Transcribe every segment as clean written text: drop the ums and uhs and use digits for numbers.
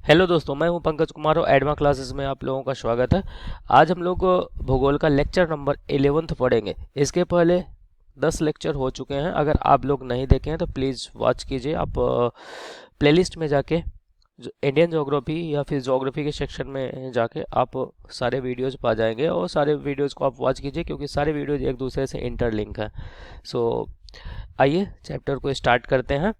Hello दोस्तों, मैं हूं पंकज कुमार और एडवा क्लासेस में आप लोगों का स्वागत है। आज हम लोग भूगोल का लेक्चर नंबर 11th पढ़ेंगे। इसके पहले 10 लेक्चर हो चुके हैं। अगर आप लोग नहीं देखे हैं तो प्लीज़ वॉच कीजिए। आप प्लेलिस्ट में जाके इंडियन ज्योग्राफी या फिर ज्योग्राफी के सेक्शन में जाके आप सारे वीडियोज पा जाएंगे और सारे वीडियोज को आप वॉच कीजिए, क्योंकि सारे वीडियोज एक दूसरे से इंटरलिंक हैं। सो आइए चैप्टर को स्टार्ट करते हैं।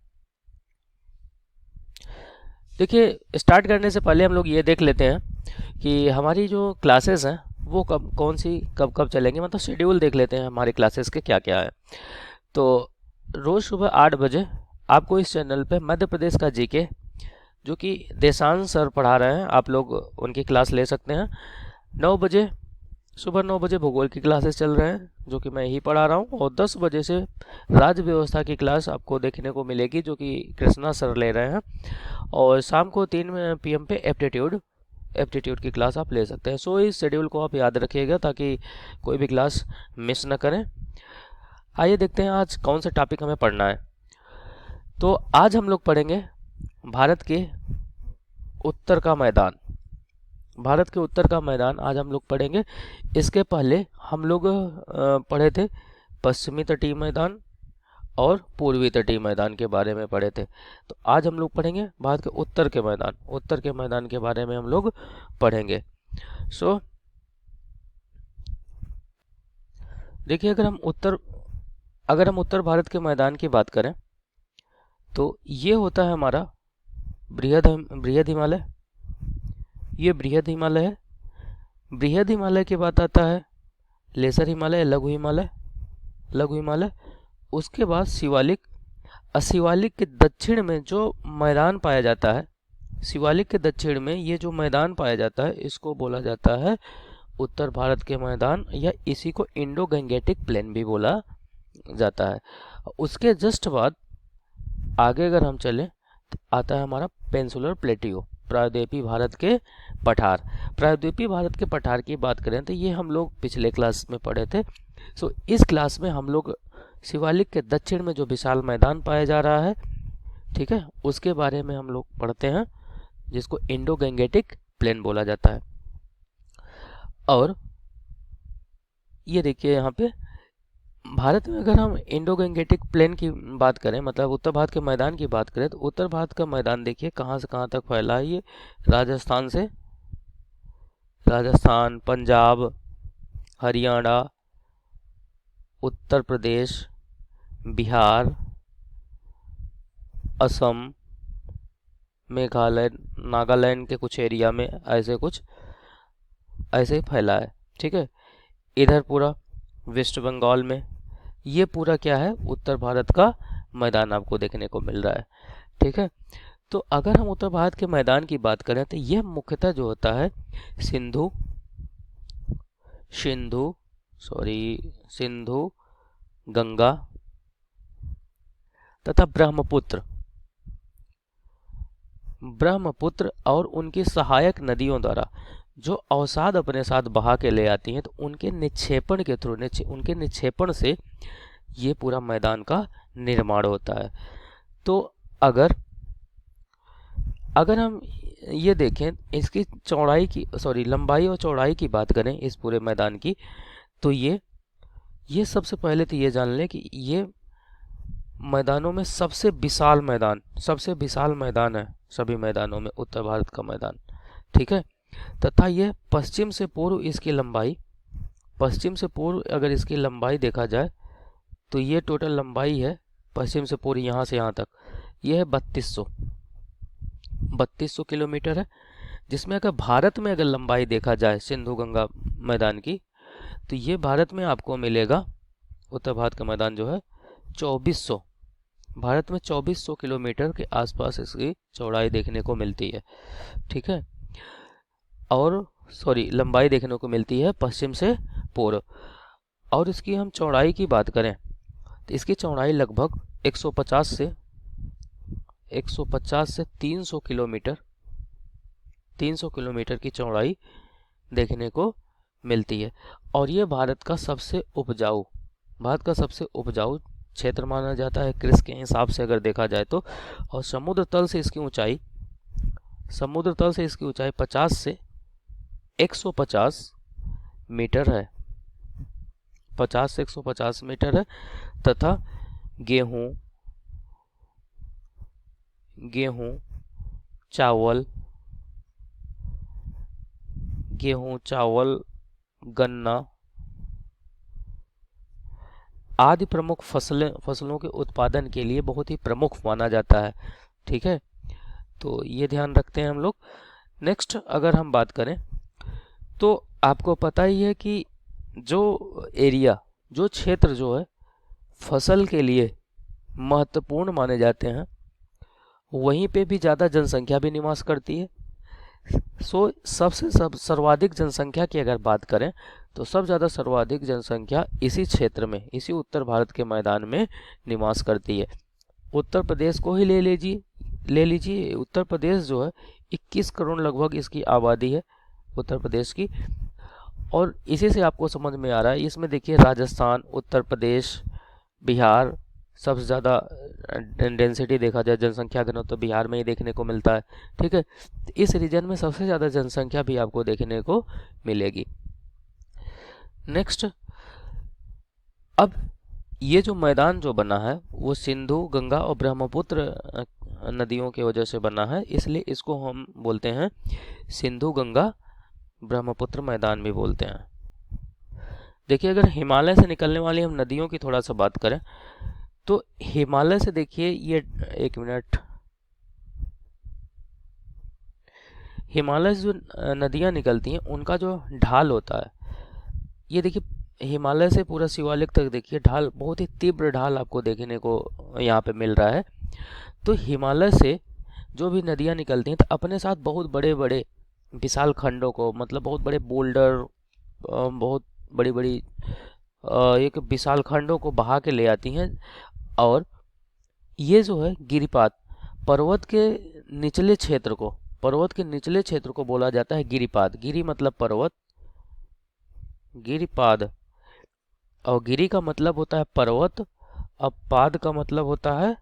देखिए, स्टार्ट करने से पहले हम लोग ये देख लेते हैं कि हमारी जो क्लासेस हैं वो कब कौन सी कब कब चलेंगी, मतलब शेड्यूल देख लेते हैं हमारे क्लासेस के क्या क्या है। तो रोज़ सुबह 8 बजे आपको इस चैनल पे मध्य प्रदेश का जीके, जो कि देशांश सर पढ़ा रहे हैं, आप लोग उनकी क्लास ले सकते हैं। 9 बजे सुबह 9 बजे भूगोल की क्लासेस चल रहे हैं, जो कि मैं ही पढ़ा रहा हूँ। और 10 बजे से राज्य व्यवस्था की क्लास आपको देखने को मिलेगी, जो कि कृष्णा सर ले रहे हैं। और शाम को 3 PM पे एप्टीट्यूड की क्लास आप ले सकते हैं। सो इस शेड्यूल को आप याद रखिएगा ताकि कोई भी क्लास मिस न करें। आइए देखते हैं आज कौन सा टॉपिक हमें पढ़ना है। तो आज हम लोग पढ़ेंगे भारत के उत्तर का मैदान। भारत के उत्तर का मैदान आज हम लोग पढ़ेंगे। इसके पहले हम लोग पढ़े थे पश्चिमी तटीय मैदान और पूर्वी तटीय मैदान के बारे में पढ़े थे। तो आज हम लोग पढ़ेंगे भारत के उत्तर के मैदान के बारे में हम लोग पढ़ेंगे। सो देखिए, अगर हम उत्तर भारत के मैदान की बात करें तो ये होता है हमारा बृहद हिमालय। ये बृहद हिमालय है। बृहद हिमालय के बाद आता है लेसर हिमालय, लघु हिमालय। उसके बाद शिवालिक। शिवालिक के दक्षिण में जो मैदान पाया जाता है, शिवालिक के दक्षिण में ये जो मैदान पाया जाता है, इसको बोला जाता है उत्तर भारत के मैदान, या इसी को इंडो गंगेटिक प्लेन भी बोला जाता है। उसके जस्ट बाद आगे अगर हम चलें तो आता है हमारा पेंसुलर प्लेटियो, प्रायद्वीपीय भारत के पठार। प्रायद्वीपीय भारत के पठार की बात करें तो ये हम लोग पिछले क्लास में पढ़े थे। सो इस क्लास में हम लोग शिवालिक के दक्षिण में जो विशाल मैदान पाया जा रहा है, ठीक है, उसके बारे में हम लोग पढ़ते हैं, जिसको इंडो गंगेटिक प्लेन बोला जाता है। और ये देखिए यहाँ पे भारत में अगर हम इंडो गंगेटिक प्लेन की बात करें, मतलब उत्तर भारत के मैदान की बात करें, तो उत्तर भारत का मैदान देखिए कहाँ से कहाँ तक फैला है। ये राजस्थान, पंजाब, हरियाणा, उत्तर प्रदेश, बिहार, असम, मेघालय, नागालैंड के कुछ एरिया में ऐसे फैला है। ठीक है, इधर पूरा वेस्ट बंगाल में ये पूरा क्या है, उत्तर भारत का मैदान आपको देखने को मिल रहा है। ठीक है, तो अगर हम उत्तर भारत के मैदान की बात करें तो यह मुख्यतः जो होता है सिंधु, गंगा तथा ब्रह्मपुत्र और उनकी सहायक नदियों द्वारा जो अवसाद अपने साथ बहा के ले आती हैं, तो उनके निक्षेपण से ये पूरा मैदान का निर्माण होता है। तो अगर हम ये देखें इसकी लंबाई और चौड़ाई की बात करें इस पूरे मैदान की, तो ये सबसे पहले तो ये जान लें कि ये मैदानों में सबसे विशाल मैदान है सभी मैदानों में, उत्तर भारत का मैदान। ठीक है, तथा ये पश्चिम से पूर्व अगर इसकी लंबाई देखा जाए तो ये टोटल लंबाई है पश्चिम से पूर्व यहाँ से यहाँ तक, ये है 3200 किलोमीटर है। जिसमें अगर भारत में अगर लंबाई देखा जाए सिंधु गंगा मैदान की, तो ये भारत में आपको मिलेगा, उत्तर भारत का मैदान जो है 2400, भारत में 2400 किलोमीटर के आसपास इसकी चौड़ाई देखने को मिलती है। ठीक है, और लंबाई देखने को मिलती है पश्चिम से पूर्व। और इसकी हम चौड़ाई की बात करें तो इसकी चौड़ाई लगभग 150 से 300 किलोमीटर की चौड़ाई देखने को मिलती है। और ये भारत का सबसे उपजाऊ क्षेत्र माना जाता है क्रिस के हिसाब से अगर देखा जाए तो। और समुद्र तल से इसकी ऊंचाई समुद्र तल से इसकी ऊंचाई 50 से 150 मीटर है, 50 से 150 मीटर है। तथा गेहूं चावल गन्ना आदि प्रमुख फसलों के उत्पादन के लिए बहुत ही प्रमुख माना जाता है। ठीक है, तो ये ध्यान रखते हैं हम लोग। नेक्स्ट अगर हम बात करें तो आपको पता ही है कि जो क्षेत्र जो है फसल के लिए महत्वपूर्ण माने जाते हैं, वहीं पे भी ज़्यादा जनसंख्या भी निवास करती है। सबसे सर्वाधिक जनसंख्या की अगर बात करें तो सब ज़्यादा सर्वाधिक जनसंख्या इसी क्षेत्र में, इसी उत्तर भारत के मैदान में निवास करती है। उत्तर प्रदेश को ही ले लीजिए। उत्तर प्रदेश जो है 21 करोड़ लगभग इसकी आबादी है उत्तर प्रदेश की। और इसी से आपको समझ में आ रहा है, इसमें देखिए राजस्थान, उत्तर प्रदेश, बिहार सबसे ज़्यादा डेंसिटी देखा जाए, जनसंख्या घनत्व तो बिहार में ही देखने को मिलता है। ठीक है, इस रीजन में सबसे ज़्यादा जनसंख्या भी आपको देखने को मिलेगी। नेक्स्ट, अब ये जो मैदान जो बना है वो सिंधु, गंगा और ब्रह्मपुत्र नदियों की वजह से बना है, इसलिए इसको हम बोलते हैं सिंधु गंगा ब्रह्मपुत्र मैदान भी बोलते हैं। देखिए, अगर हिमालय से निकलने वाली हम नदियों की थोड़ा सा बात करें तो हिमालय से देखिए ये हिमालय से जो नदियां निकलती हैं उनका जो ढाल होता है, ये देखिए हिमालय से पूरा शिवालिक तक देखिए ढाल, बहुत ही तीव्र ढाल आपको देखने को यहाँ पे मिल रहा है। तो हिमालय से जो भी नदियां निकलती हैं तो अपने साथ बहुत बड़े बड़े विशाल खंडों को, मतलब बहुत बड़े बोल्डर, बहुत बड़ी बड़ी एक विशाल खंडों को बहा के ले आती हैं। और ये जो है गिरिपाद, पर्वत के निचले क्षेत्र को बोला जाता है गिरिपाद। गिरि मतलब पर्वत, गिरिपाद, और गिरि का मतलब होता है पर्वत, अब पाद का मतलब होता है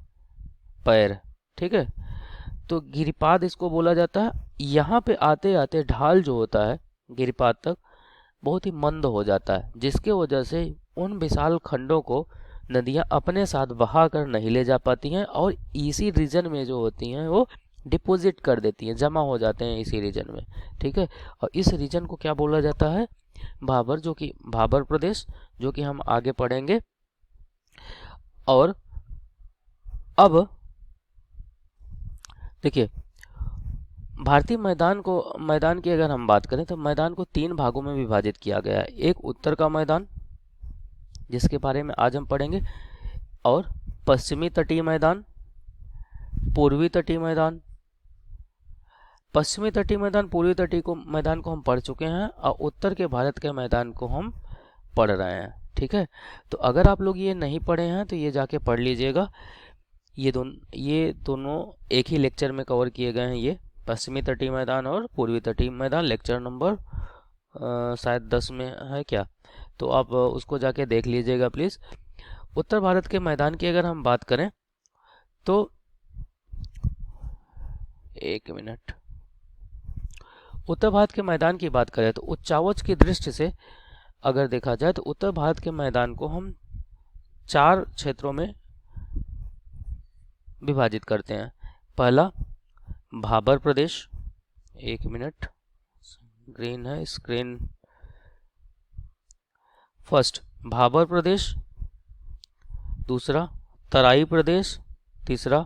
पैर। ठीक है, तो गिरिपाद इसको बोला जाता है। यहाँ पे आते आते ढाल जो होता है गिरिपाद तक बहुत ही मंद हो जाता है, जिसके वजह से उन विशाल खंडों को नदियाँ अपने साथ बहा कर नहीं ले जा पाती हैं और इसी रीजन में जो होती हैं वो डिपॉजिट कर देती हैं, जमा हो जाते हैं इसी रीजन में। ठीक है, और इस रीजन को क्या बोला जाता है? भाबर प्रदेश, जो कि हम आगे पढ़ेंगे। और अब देखिए, भारतीय मैदान की अगर हम बात करें तो मैदान को 3 भागों में विभाजित किया गया है। एक उत्तर का मैदान, जिसके बारे में आज हम पढ़ेंगे, और पश्चिमी तटीय मैदान, पूर्वी तटीय मैदान। पश्चिमी तटीय मैदान, पूर्वी तटीय मैदान को हम पढ़ चुके हैं और उत्तर के भारत के मैदान को हम पढ़ रहे हैं। ठीक है, तो अगर आप लोग ये नहीं पढ़े हैं तो ये जाके पढ़ लीजिएगा। ये दोनों एक ही लेक्चर में कवर किए गए हैं, ये पश्चिमी तटीय मैदान और पूर्वी तटीय मैदान। लेक्चर नंबर शायद 10 में है क्या, तो आप उसको जाके देख लीजिएगा प्लीज़। उत्तर भारत के मैदान की अगर हम बात करें तो एक मिनट, उत्तर भारत के मैदान की बात करें तो उच्चावच की दृष्टि से अगर देखा जाए तो उत्तर भारत के मैदान को हम 4 क्षेत्रों में विभाजित करते हैं। पहला भाबर प्रदेश, एक मिनट ग्रीन है स्क्रीन। फर्स्ट भाबर प्रदेश, दूसरा तराई प्रदेश, तीसरा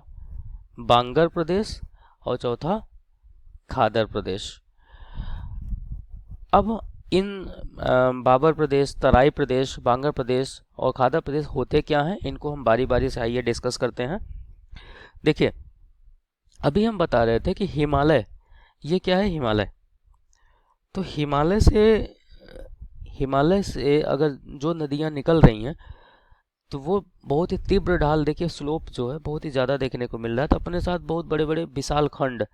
बांगर प्रदेश और चौथा खादर प्रदेश। अब इन भाबर प्रदेश, तराई प्रदेश, बांगर प्रदेश और खादर प्रदेश होते क्या हैं, इनको हम बारी बारी से आइए डिस्कस करते हैं। देखिए, अभी हम बता रहे थे कि हिमालय, ये क्या है हिमालय, तो हिमालय से अगर जो नदियां निकल रही हैं तो वो बहुत ही तीव्र ढाल, देखिए स्लोप जो है बहुत ही ज़्यादा देखने को मिल रहा है, तो अपने साथ बहुत बड़े बड़े विशाल खंड,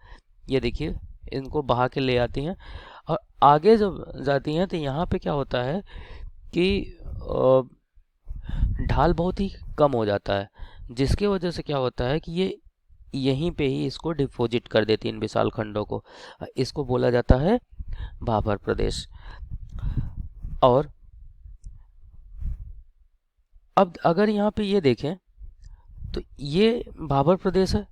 ये देखिए इनको बहा के ले आती हैं। और आगे जब जाती हैं तो यहाँ पे क्या होता है कि ढाल बहुत ही कम हो जाता है, जिसकी वजह से क्या होता है कि ये यहीं पे ही इसको डिपॉजिट कर देती है इन विशाल खंडों को। इसको बोला जाता है भाबर प्रदेश। और अब अगर यहाँ पे ये देखें तो ये भाबर प्रदेश है।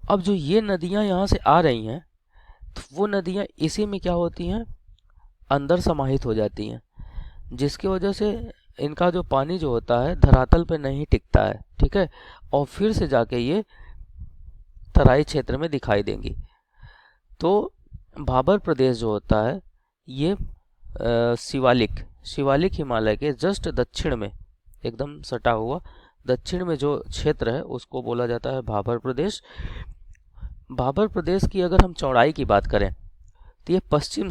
अब जो ये नदियाँ यहाँ से आ रही हैं तो वो नदियाँ इसी में क्या होती हैं, अंदर समाहित हो जाती हैं, जिसकी वजह से इनका जो पानी जो होता है धरातल पे नहीं टिकता है, ठीक है, और फिर से जाके ये तराई क्षेत्र में दिखाई देंगी। तो भाबर प्रदेश जो होता है ये शिवालिक हिमालय के जस्ट दक्षिण में, एकदम सटा हुआ दक्षिण में जो क्षेत्र है उसको बोला जाता है भाबर प्रदेश। भाबर प्रदेश की अगर हम चौड़ाई की बात करें तो ये पश्चिम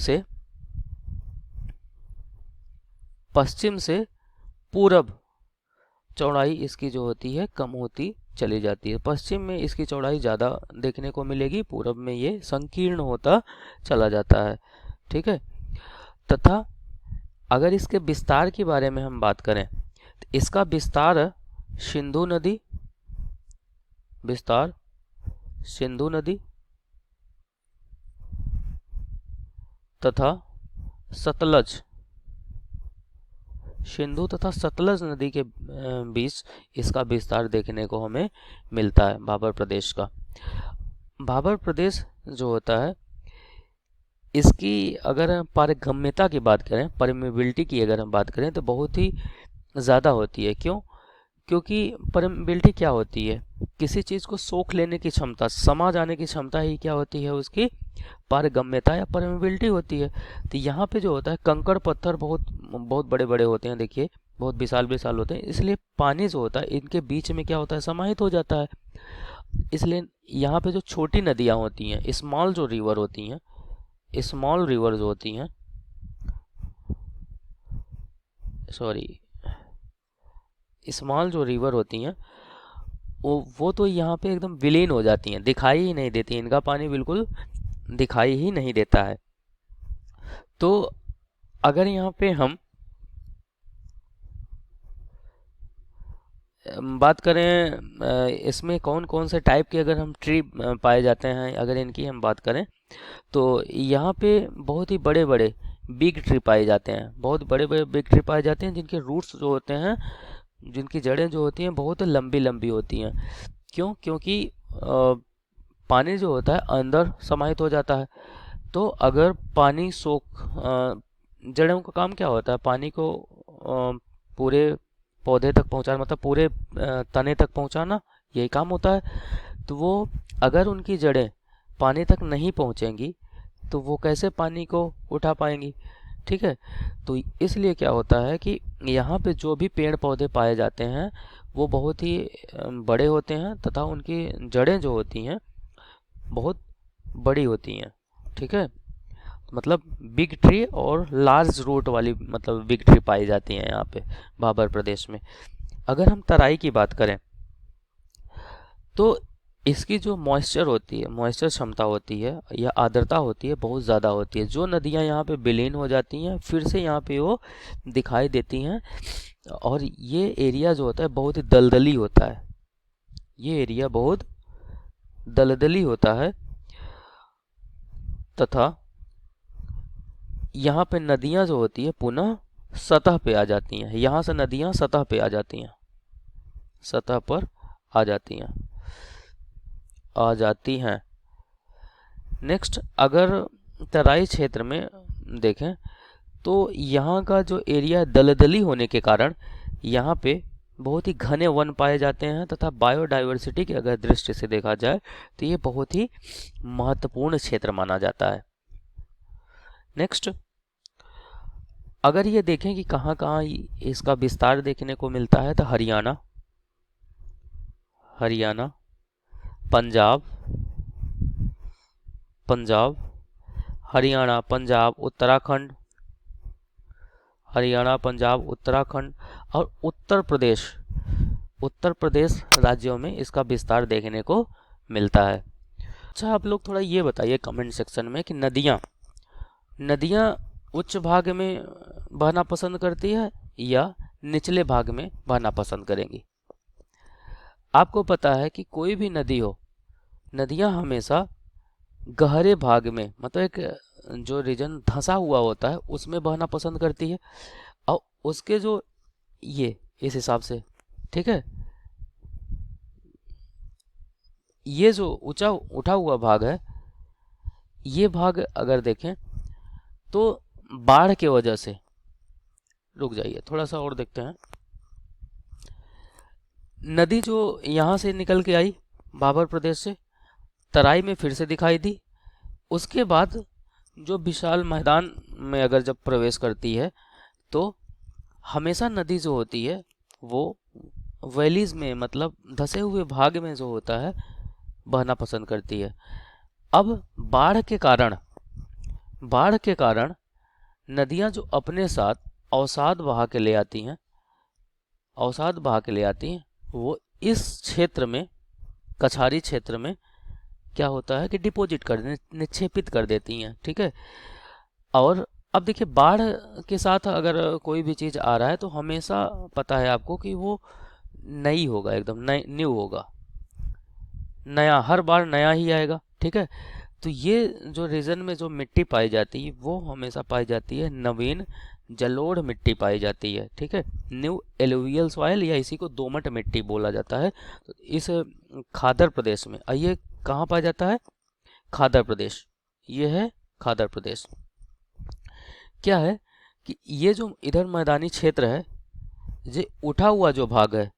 से पूरब चौड़ाई इसकी जो होती है कम होती चली जाती है। पश्चिम में इसकी चौड़ाई ज़्यादा देखने को मिलेगी, पूरब में ये संकीर्ण होता चला जाता है, ठीक है। तथा अगर इसके विस्तार के बारे में हम बात करें तो इसका विस्तार सिंधु नदी तथा सतलज, सिंधु तथा सतलज नदी के बीच इसका विस्तार देखने को हमें मिलता है भाबर प्रदेश का। भाबर प्रदेश जो होता है इसकी अगर पारगम्यता की बात करें, परमेबिलिटी की अगर हम बात करें तो बहुत ही ज़्यादा होती है। क्यों? क्योंकि परमेबिलिटी क्या होती है, किसी चीज़ को सोख लेने की क्षमता, समा जाने की क्षमता ही क्या होती है, उसकी पारगम्यता या परमेबिलिटी होती है। तो यहाँ पे जो होता है कंकड़ पत्थर बहुत बड़े बड़े होते हैं, देखिए बहुत विशाल होते हैं, इसलिए पानी जो होता है इनके बीच में क्या होता है, समाहित हो जाता है। इसलिए यहाँ पे जो छोटी नदियाँ होती हैं, स्मॉल रिवर जो होती हैं, स्मॉल जो रिवर होती हैं वो तो यहाँ पे एकदम विलीन हो जाती हैं, दिखाई ही नहीं देती, इनका पानी बिल्कुल दिखाई ही नहीं देता है। तो अगर यहाँ पे हम बात करें इसमें कौन कौन से टाइप के अगर हम ट्री पाए जाते हैं, अगर इनकी हम बात करें तो यहाँ पे बहुत ही बड़े बड़े बिग ट्री पाए जाते हैं, बहुत बड़े बड़े बिग ट्री पाए जाते हैं, जिनके रूट्स जो होते हैं, जिनकी जड़ें जो होती हैं बहुत लंबी लंबी होती हैं। क्यों? क्योंकि पानी जो होता है अंदर समाहित हो जाता है। तो अगर पानी जड़ों का काम क्या होता है, पानी को पूरे पौधे तक पहुंचाना, मतलब पूरे तने तक पहुंचाना, यही काम होता है। तो वो अगर उनकी जड़ें पानी तक नहीं पहुंचेंगी तो वो कैसे पानी को उठा पाएंगी, ठीक है। तो इसलिए क्या होता है कि यहाँ पे जो भी पेड़ पौधे पाए जाते हैं वो बहुत ही बड़े होते हैं तथा उनकी जड़ें जो होती हैं बहुत बड़ी होती हैं, ठीक है। मतलब बिग ट्री और लार्ज रूट वाली मतलब बिग ट्री पाई जाती हैं यहाँ पे भाबर प्रदेश में। अगर हम तराई की बात करें तो इसकी जो मॉइस्चर होती है, मॉइस्चर क्षमता होती है या आर्द्रता होती है बहुत ज़्यादा होती है। जो नदियाँ यहाँ पे विलीन हो जाती हैं फिर से यहाँ पे वो दिखाई देती हैं, और ये एरिया जो होता है बहुत ही दलदली होता है, ये एरिया बहुत दलदली होता है। तथा यहाँ पे नदियाँ जो होती है पुनः सतह पे आ जाती हैं, यहाँ से नदियाँ सतह पे आ जाती हैं, सतह पर आ जाती हैं। नेक्स्ट अगर तराई क्षेत्र में देखें तो यहाँ का जो एरिया दलदली होने के कारण यहाँ पे बहुत ही घने वन पाए जाते हैं तथा बायोडाइवर्सिटी की अगर दृष्टि से देखा जाए तो ये बहुत ही महत्वपूर्ण क्षेत्र माना जाता है। नेक्स्ट अगर ये देखें कि कहाँ कहाँ इसका विस्तार देखने को मिलता है तो हरियाणा, पंजाब, हरियाणा, पंजाब, उत्तराखंड, और उत्तर प्रदेश राज्यों में इसका विस्तार देखने को मिलता है। अच्छा, आप लोग थोड़ा ये बताइए कमेंट सेक्शन में कि नदियाँ उच्च भाग में बहना पसंद करती है या निचले भाग में बहना पसंद करेंगी। आपको पता है कि कोई भी नदी हो, नदियां हमेशा गहरे भाग में, मतलब एक जो रीजन धंसा हुआ होता है उसमें बहना पसंद करती है। और उसके जो ये इस हिसाब से, ठीक है, ये जो ऊंचा उठा हुआ भाग है, ये भाग अगर देखें तो बाढ़ के वजह से, रुक जाइए थोड़ा सा और देखते हैं। नदी जो यहाँ से निकल के आई बाबर प्रदेश से, तराई में फिर से दिखाई दी। उसके बाद जो विशाल मैदान में अगर जब प्रवेश करती है तो हमेशा नदी जो होती है वो वैलीज में, मतलब धसे हुए भाग में जो होता है बहना पसंद करती है। अब बाढ़ के कारण नदियां जो अपने साथ अवसाद बहा के ले आती हैं, वो इस क्षेत्र में, कछारी क्षेत्र में क्या होता है कि डिपॉजिट कर निक्षेपित कर देती हैं, ठीक है। और अब देखिए, बाढ़ के साथ अगर कोई भी चीज़ आ रहा है तो हमेशा पता है आपको कि वो नई होगा, एकदम न्यू होगा, नया, हर बार नया ही आएगा, ठीक है। तो ये जो रीजन में जो मिट्टी पाई जाती है वो हमेशा पाई जाती है नवीन जलोढ़ मिट्टी पाई जाती है, ठीक है, न्यू एलुवियल सॉइल, या इसी को दोमट मिट्टी बोला जाता है। तो इस खादर प्रदेश में, ये कहाँ पाया जाता है? खादर प्रदेश, ये है खादर प्रदेश। क्या है कि ये जो इधर मैदानी क्षेत्र है, ये उठा हुआ जो भाग है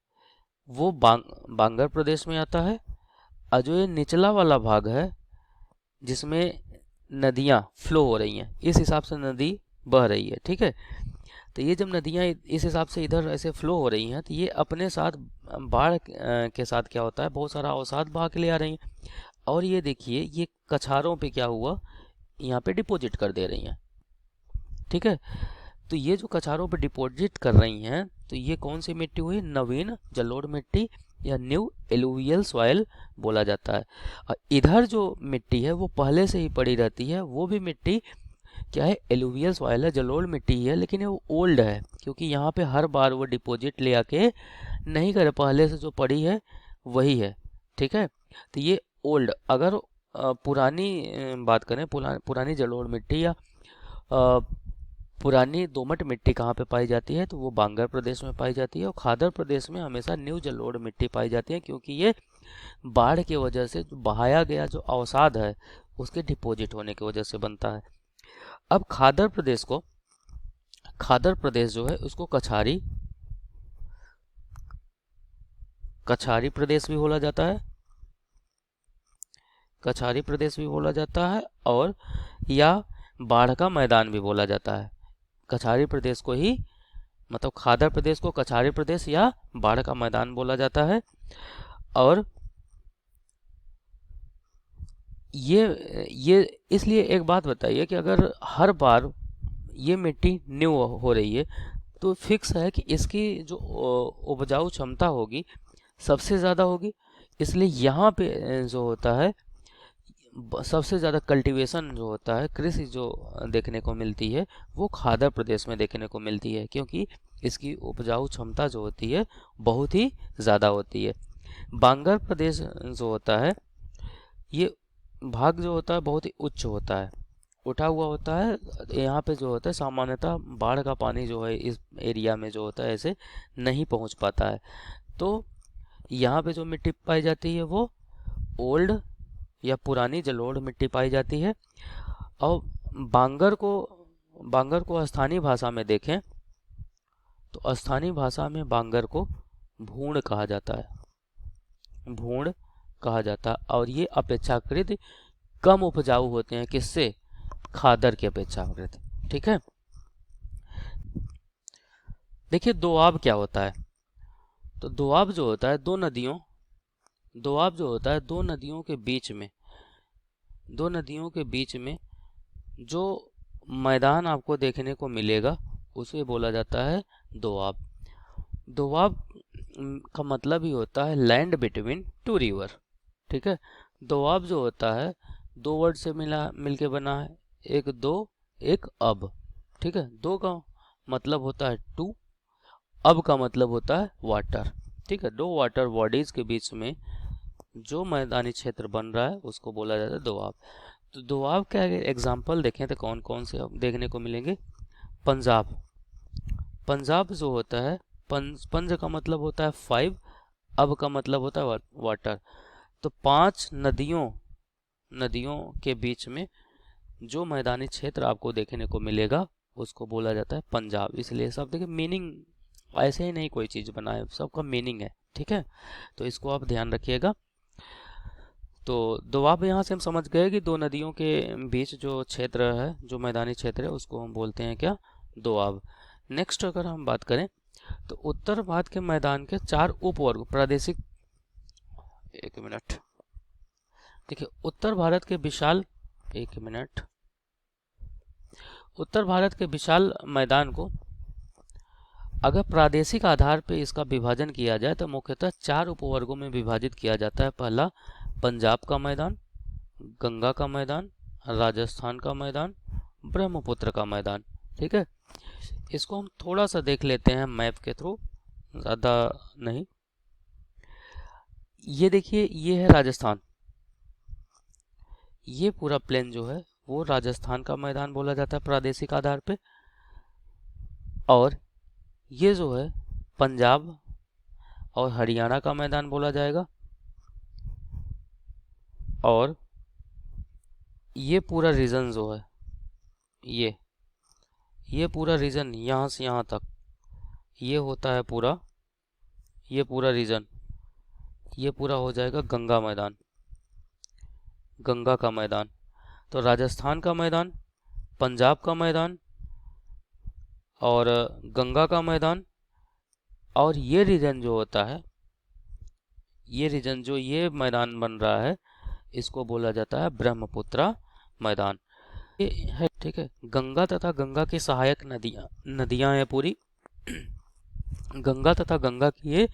वो बांगर प्रदेश में आता है। और जो ये निचला वाला भाग है जिसमें नदियाँ फ्लो हो रही हैं, इस हिसाब से नदी बह रही है, ठीक है। तो ये जब नदियाँ इस हिसाब से इधर ऐसे फ्लो हो रही हैं तो ये अपने साथ बाढ़ के साथ क्या होता है, बहुत सारा अवसाद बहा के ले आ रही हैं। और ये देखिए, ये कछारों पे क्या हुआ, यहाँ पे डिपॉजिट कर दे रही हैं, ठीक है। तो ये जो कछारों पे डिपॉजिट कर रही हैं, तो ये कौन सी मिट्टी हुई? नवीन जलोढ़ मिट्टी या न्यू एलुवियल सॉइल बोला जाता है। और इधर जो मिट्टी है वो पहले से ही पड़ी रहती है, वो भी मिट्टी क्या है? एलुवियल सॉइल है, जलोढ़ मिट्टी है, लेकिन वो ओल्ड है, क्योंकि यहाँ पे हर बार वो डिपॉजिट ले आके नहीं करे, पहले से जो पड़ी है वही है, ठीक है। तो ये ओल्ड, अगर पुरानी बात करें, पुरानी जलोढ़ मिट्टी या पुरानी दोमट मिट्टी कहाँ पे पाई जाती है, तो वो बांगर प्रदेश में पाई जाती है। और खादर प्रदेश में हमेशा न्यू जलोढ़ मिट्टी पाई जाती है, क्योंकि ये बाढ़ की वजह से जो बहाया गया जो अवसाद है उसके डिपॉजिट होने की वजह से बनता है। अब खादर प्रदेश जो है उसको कछारी प्रदेश भी बोला जाता है, कछारी प्रदेश भी बोला जाता है, और या बाढ़ का मैदान भी बोला जाता है। कछारी प्रदेश को ही, मतलब खादर प्रदेश को कछारी प्रदेश या बाढ़ का मैदान बोला जाता है। और ये इसलिए एक बात बताइए कि अगर हर बार ये मिट्टी न्यू हो रही है तो फिक्स है कि इसकी जो उपजाऊ क्षमता होगी सबसे ज़्यादा होगी। इसलिए यहाँ पे जो होता है सबसे ज़्यादा कल्टीवेशन जो होता है, कृषि जो देखने को मिलती है वो खादर प्रदेश में देखने को मिलती है, क्योंकि इसकी उपजाऊ क्षमता जो होती है बहुत ही ज़्यादा होती है। बांगर प्रदेश जो होता है, ये भाग जो होता है बहुत ही उच्च होता है, उठा हुआ होता है। यहाँ पे जो होता है सामान्यतः बाढ़ का पानी जो है इस एरिया में जो होता है ऐसे नहीं पहुँच पाता है। तो यहाँ पे जो मिट्टी पाई जाती है वो ओल्ड या पुरानी जलोढ़ मिट्टी पाई जाती है। और बांगर को स्थानीय भाषा में देखें तो स्थानीय भाषा में बांगर को भूण कहा जाता है, भूण कहा जाता है। और ये अपेक्षाकृत कम उपजाऊ होते हैं, किससे? खादर की अपेक्षाकृत, ठीक है। देखिए दोआब क्या होता है, तो दोआब जो होता है दो नदियों के बीच में, जो मैदान आपको देखने को मिलेगा उसे बोला जाता है दोआब। दोआब का मतलब ही होता है लैंड बिटवीन टू रिवर, ठीक है। दोआब जो होता है दो वर्ड से मिलके बना है, एक दो एक अब, ठीक है। दो का मतलब होता है टू, अब का मतलब होता है वाटर, ठीक है, 2 वाटर बॉडीज के बीच में जो मैदानी क्षेत्र बन रहा है उसको बोला जाता है दोआब। तो दोआब के अगर एग्जाम्पल देखें तो कौन कौन से देखने को मिलेंगे। पंजाब, पंजाब जो होता है, पंज का मतलब होता है 5, अब का मतलब होता है वाटर। तो 5 नदियों के बीच में जो मैदानी क्षेत्र आपको देखने को मिलेगा उसको बोला जाता है पंजाब। इसलिए सब देखिए मीनिंग ऐसे ही नहीं कोई चीज़ बना है, सबका मीनिंग है, ठीक है, तो इसको आप ध्यान रखिएगा। तो दोआब यहाँ से हम समझ गए कि 2 नदियों के बीच जो क्षेत्र है, जो मैदानी क्षेत्र है, उसको हम बोलते हैं क्या, दोआब। नेक्स्ट अगर हम बात करें तो उत्तर भारत के मैदान के 4 उपवर्ग प्रादेशिक, एक मिनट, देखिए उत्तर भारत के विशाल, एक मिनट, उत्तर भारत के विशाल मैदान को अगर प्रादेशिक आधार पर इसका विभाजन किया जाए तो मुख्यतः 4 उपवर्गों में विभाजित किया जाता है। पहला पंजाब का मैदान, गंगा का मैदान, राजस्थान का मैदान, ब्रह्मपुत्र का मैदान, ठीक है। इसको हम थोड़ा सा देख लेते हैं मैप के थ्रू, ज़्यादा नहीं। ये देखिए, ये है राजस्थान, ये पूरा प्लेन जो है वो राजस्थान का मैदान बोला जाता है प्रादेशिक आधार पे। और ये जो है पंजाब और हरियाणा का मैदान बोला जाएगा। और ये पूरा रीजन जो है, ये पूरा रीजन यहाँ से यहाँ तक ये होता है पूरा, ये पूरा रीजन, ये पूरा हो जाएगा गंगा मैदान, गंगा का मैदान। तो राजस्थान का मैदान, पंजाब का मैदान और गंगा का मैदान, और ये रीजन जो होता है, ये रीजन जो ये मैदान बन रहा है, इसको बोला जाता है ब्रह्मपुत्र मैदान। ये है, ठीक है। गंगा तथा गंगा की सहायक नदियां हैं पूरी, गंगा तथा गंगा की ये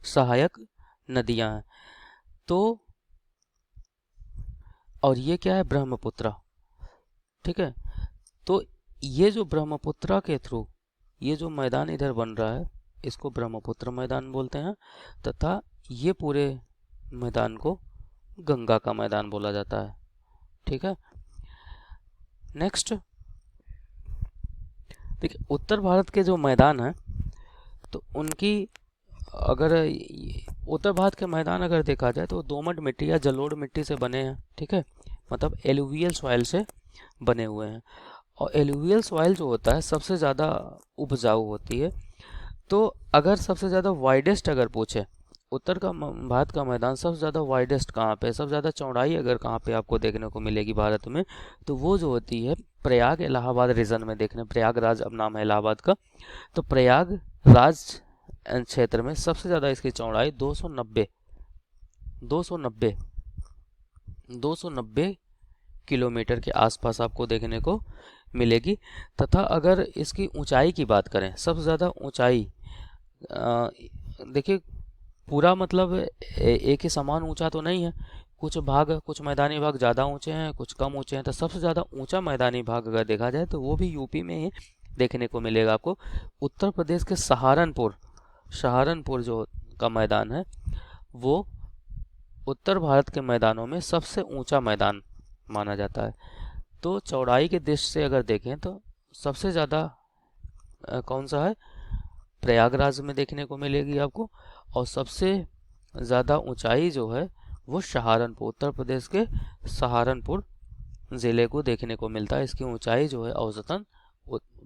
सहायक नदियां हैं। तो और ये क्या है, ब्रह्मपुत्र, ठीक है। तो ये जो ब्रह्मपुत्र के थ्रू ये जो मैदान इधर बन रहा है, इसको ब्रह्मपुत्र मैदान बोलते हैं, तथा ये पूरे मैदान को गंगा का मैदान बोला जाता है, ठीक है। नेक्स्ट देखिए, उत्तर भारत के जो मैदान हैं तो उनकी, अगर उत्तर भारत के मैदान अगर देखा जाए तो दोमट मिट्टी या जलोढ़ मिट्टी से बने हैं, ठीक है, मतलब एलुवियल सॉइल से बने हुए हैं। और एलुवियल सॉइल जो होता है सबसे ज़्यादा उपजाऊ होती है। तो अगर सबसे ज़्यादा वाइडेस्ट अगर पूछे, उत्तर का भारत का मैदान सबसे ज़्यादा वाइडेस्ट कहाँ पे, सबसे ज़्यादा चौड़ाई अगर कहाँ पे आपको देखने को मिलेगी भारत में, तो वो जो होती है प्रयाग इलाहाबाद रीजन में देखने, प्रयागराज अब नाम है इलाहाबाद का, तो प्रयागराज क्षेत्र में सबसे ज़्यादा इसकी चौड़ाई 290 किलोमीटर के आसपास आपको देखने को मिलेगी। तथा अगर इसकी ऊंचाई की बात करें, सबसे ज़्यादा ऊंचाई, देखिए पूरा मतलब एक ही समान ऊंचा तो नहीं है, कुछ मैदानी भाग ज़्यादा ऊंचे हैं, कुछ कम ऊंचे हैं। तो सबसे ज़्यादा ऊंचा मैदानी भाग अगर देखा जाए तो वो भी यूपी में ही देखने को मिलेगा आपको। उत्तर प्रदेश के सहारनपुर जो का मैदान है वो उत्तर भारत के मैदानों में सबसे ऊंचा मैदान माना जाता है। तो चौड़ाई के दृष्टि से अगर देखें तो सबसे ज़्यादा कौन सा है, प्रयागराज में देखने को मिलेगी आपको। और सबसे ज़्यादा ऊंचाई जो है वो सहारनपुर, उत्तर प्रदेश के सहारनपुर ज़िले को देखने को मिलता है। इसकी ऊंचाई जो है औसतन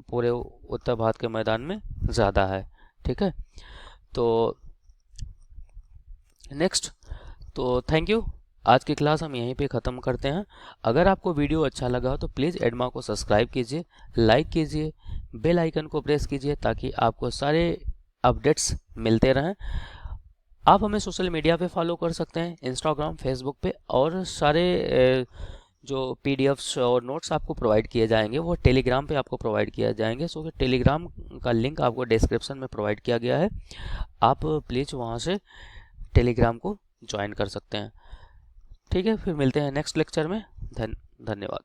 पूरे उत्तर भारत के मैदान में ज़्यादा है, ठीक है। तो नेक्स्ट, तो थैंक यू। आज की क्लास हम यहीं पे ख़त्म करते हैं। अगर आपको वीडियो अच्छा लगा हो तो प्लीज़ एडमा को सब्सक्राइब कीजिए, लाइक कीजिए, बेल आइकन को प्रेस कीजिए ताकि आपको सारे अपडेट्स मिलते रहें। आप हमें सोशल मीडिया पे फॉलो कर सकते हैं, इंस्टाग्राम, फेसबुक पे, और सारे जो पीडीएफ्स और नोट्स आपको प्रोवाइड किए जाएंगे वो टेलीग्राम पे आपको प्रोवाइड किया जाएंगे। सो टेलीग्राम का लिंक आपको डिस्क्रिप्शन में प्रोवाइड किया गया है, आप प्लीज़ वहाँ से टेलीग्राम को ज्वाइन कर सकते हैं, ठीक है। फिर मिलते हैं नेक्स्ट लेक्चर में। धन्यवाद।